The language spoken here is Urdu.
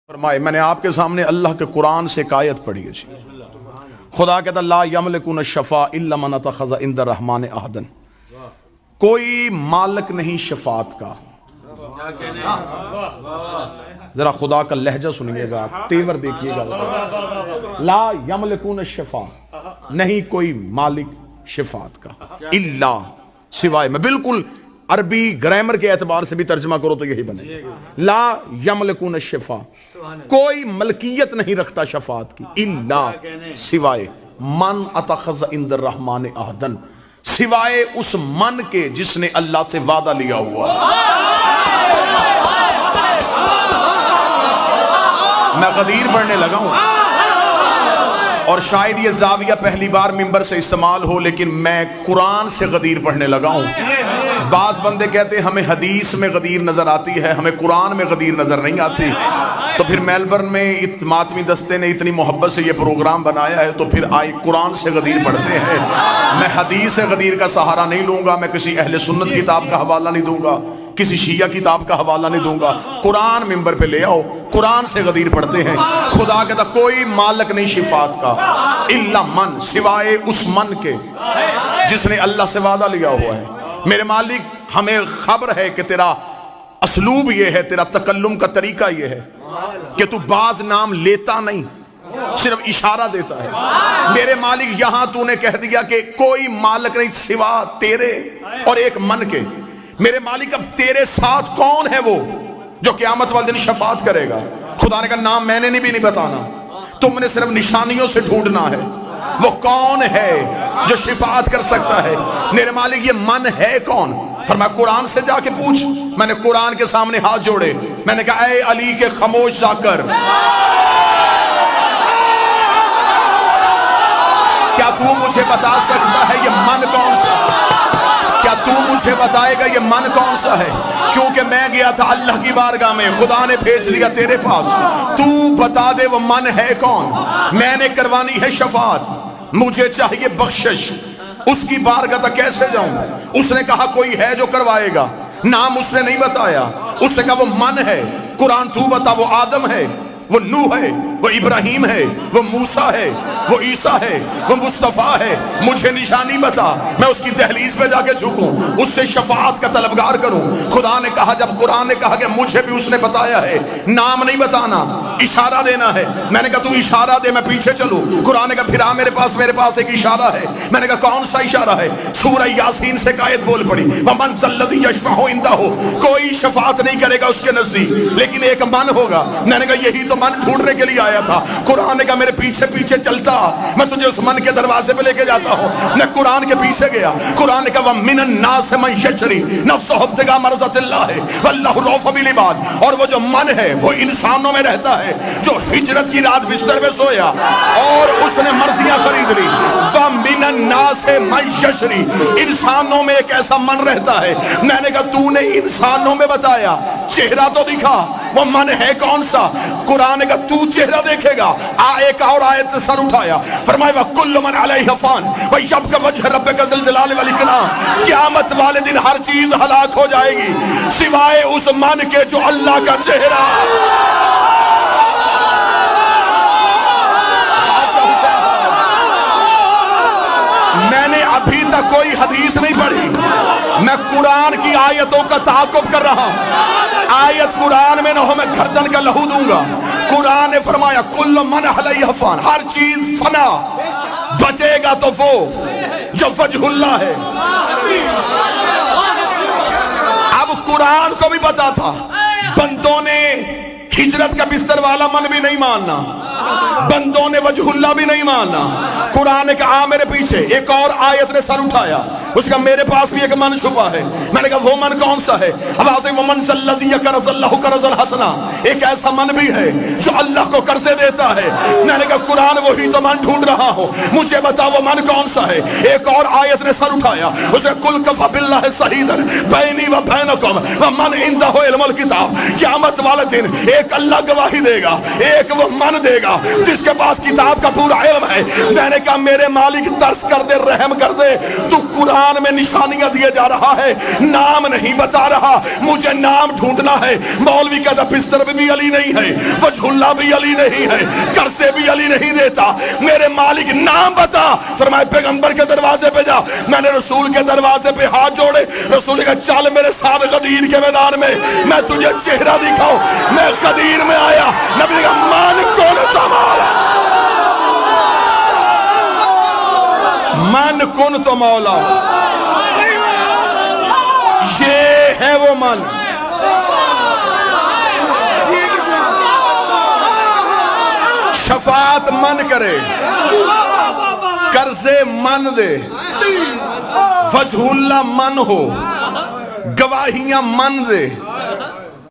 فرمائے میں نے آپ کے سامنے اللہ کے قرآن سے ایک آیت پڑھی ہے جی۔ خدا کہتا لا یملکون الشفاء الا من اتخذ عند الرحمن عہدا، کوئی مالک نہیں شفاعت کا۔ ذرا خدا کا لہجہ سنیے گا، تیور دیکھیے گا، لا یملکون الشفاء، نہیں کوئی مالک شفاعت کا، الا سوائے، میں بالکل عربی گرامر کے اعتبار سے بھی ترجمہ کرو تو یہی بنے، لا یملکون الشفاء، کوئی ملکیت نہیں رکھتا شفاعت کی، الا سوائے، من اتخذ عند الرحمن عہدا، سوائے اس من کے جس نے اللہ سے وعدہ لیا ہوا۔ میں غدیر پڑھنے لگا ہوں اور شاید یہ زاویہ پہلی بار ممبر سے استعمال ہو، لیکن میں قرآن سے غدیر پڑھنے لگا ہوں۔ بعض بندے کہتے ہیں ہمیں حدیث میں غدیر نظر آتی ہے، ہمیں قرآن میں غدیر نظر نہیں آتی، تو پھر میلبرن میں ماتمی دستے نے اتنی محبت سے یہ پروگرام بنایا ہے تو پھر آئی قرآن سے غدیر پڑھتے ہیں۔ میں حدیث سے غدیر کا سہارا نہیں لوں گا، میں کسی اہل سنت کتاب کا حوالہ نہیں دوں گا، کسی شیعہ کتاب کا حوالہ نہیں دوں گا، قرآن ممبر پہ لے آؤ، قرآن سے غدیر پڑھتے ہیں۔ خدا کہتا کوئی مالک نہیں شفاعت کا، الا من، سوائے اس من کے جس نے اللہ سے وعدہ لیا ہوا ہے۔ میرے مالک ہمیں خبر ہے کہ تیرا اسلوب یہ ہے، تیرا تکلم کا طریقہ یہ ہے کہ تو بعض نام لیتا نہیں، صرف اشارہ دیتا ہے۔ میرے مالک یہاں تو نے کہہ دیا کہ کوئی مالک نہیں سوا تیرے اور ایک من کے۔ میرے مالک اب تیرے ساتھ کون ہے وہ جو قیامت والے دن شفاعت کرے گا؟ خدا نے کہا نام میں نے بھی نہیں بتانا، تم نے صرف نشانیوں سے ڈھونڈنا ہے، وہ کون ہے جو شفاعت کر سکتا ہے۔ میرے مالک یہ من ہے کون؟ فرمایا قرآن سے جا کے پوچھ۔ میں نے قرآن کے سامنے ہاتھ جوڑے، میں نے کہا اے علی کے خاموش جا کر، کیا تو مجھے بتا سکتا ہے یہ من کون سا؟ کیا تو مجھے بتائے گا یہ من کون سا ہے؟ کیونکہ میں گیا تھا اللہ کی بارگاہ میں، خدا نے بھیج دیا تیرے پاس، تو بتا دے وہ من ہے کون؟ میں نے کروانی ہے شفاعت، مجھے چاہیے بخشش، اس کی بارگاہ تک کیسے جاؤں؟ اس نے کہا کوئی ہے جو کروائے گا، نام اس نے نہیں بتایا، اس نے کہا وہ من ہے۔ قرآن تو بتا، وہ آدم ہے، وہ نوح ہے، وہ ابراہیم ہے، وہ موسیٰ ہے، وہ عیسیٰ ہے، وہ مصطفیٰ ہے، مجھے نشانی بتا، میں اس کی دہلیز پہ جا کے جھکوں، اس سے شفاعت کا طلبگار کروں۔ خدا نے کہا، جب قرآن نے کہا کہ مجھے بھی اس نے بتایا ہے، نام نہیں بتانا، اشارہ دینا ہے، میں نے کہا تو اشارہ دے میں پیچھے چلوں۔ قرآن نے کہا پھر آ میرے پاس ایک اشارہ ہے۔ میں نے کہا کون سا اشارہ ہے؟ سورہ یاسین سے آیت بول پڑی، وَمَنْ ذَا الَّذِي يَشْفَعُ عِندَهُ، کوئی شفاعت نہیں کرے گا اس کے نزدیک لیکن ایک من ہوگا۔ میں نے کہا یہی تو من ڈھونڈنے کے لیے آیا تھا۔ قرآن نے کہا میرے پیچھے پیچھے چلتا، میں تجھے اس من کے دروازے پہ لے کے جاتا ہوں۔ میں قرآن کے پیچھے گیا، قرآن نے کہا وَمِنَ النَّاسِ مَن يَشْرِي نَفْسَهُ ابْتِغَاءَ مَرْضَاتِ اللَّهِ وَاللَّهُ رَءُوفٌ بِالْعِبَادِ، اور وہ جو من ہے وہ انسانوں میں رہتا ہے، جو ہجرت کی رات بستر میں سویا اور اس نے مرضیاں خرید لی۔ وَمِنَ النَّاسِ مَن يَشْرِي، انسانوں میں ایک ایسا من رہتا ہے۔ میں نے کہا تو نے انسانوں میں بتایا، چہرہ تو دکھا، وہ من ہے کون سا؟ قرآن نے کہا تو چہرہ دیکھے گا۔ ایک اور آیت سے سر اٹھایا، فرمایا وَكُلُّ مَنْ عَلَيْهَا فَانٍ وَيَبْقَى وَجْهُ رَبِّكَ ذُو الْجَلَالِ وَالْإِكْرَامِ، قیامت والے دن ہر چیز ہلاک ہو جائے گی سوائے اس من کے جو اللہ کا چہرہ۔ میں نے ابھی تک کوئی حدیث نہیں پڑھی، میں قرآن کی آیتوں کا تعاقب کر رہا ہوں۔ آیت قرآن میں نہ ہو میں گردن کا لہو دوں گا۔ قرآن نے فرمایا کل من علیہ فان، ہر چیز فنا، بچے گا تو وہ جو وجہ اللہ ہے۔ اب قرآن کو بھی پتا تھا بندوں نے ہجرت کا بستر والا من بھی نہیں ماننا، بندوں نے وجہ اللہ بھی نہیں ماننا۔ قرآن نے کہا آ میرے پیچھے، ایک اور آیت نے سر اٹھایا، اس کا میرے پاس بھی ایک من چھپا ہے۔ میں نے کہا وہ من کون سا ہے؟ اب آتے وَمَنْ ذَا الَّذِي يَقْرِضُ اللَّهَ قَرْضًا حَسَنًا، ایک ایسا من بھی ہے جو اللہ کو قرضے دیتا ہے۔ میں نے کہا قرآن وہی تو من ڈھونڈ رہا ہوں، مجھے بتا وہ من کون سا ہے؟ ایک اور آیت نے سر اٹھایا، اس نے قُلْ كَفَىٰ بِاللَّهِ شَهِيدًا بَيْنِي وَبَيْنَكُمْ وَمَنْ عِندَهُ عِلْمُ الْكِتَابِ، قیامت والے دن ایک اللہ گواہی دے گا، ایک وہ من دے گا جس کے پاس کتاب کا پورا علم ہے۔ میں نے کہا میرے مالک ترس کر دے، رحم کر دے، تو قرآن میدان میں نشانیاں دیے جا رہا ہے، نام نہیں بتا رہا، مجھے نام ڈھونڈنا ہے۔ مولوی کہتا بستر پہ بھی علی نہیں ہے، وجہ اللہ بھی علی نہیں ہے، گھر سے بھی علی نہیں دیتا، میرے مالک نام بتا۔ فرمائے پیغمبر کے دروازے پہ جا۔ میں نے رسول کے دروازے پہ ہاتھ جوڑے، رسول کا چل میرے ساتھ غدیر کے میدان میں، میں تجھے چہرہ دکھاؤں۔ میں غدیر میں آیا، نبی کا مان کون تو مولا، من کن تو مولا، یہ ہے وہ من۔ شفاعت من کرے، قرضے من دے، وجہ اللہ من ہو، گواہیاں من دے،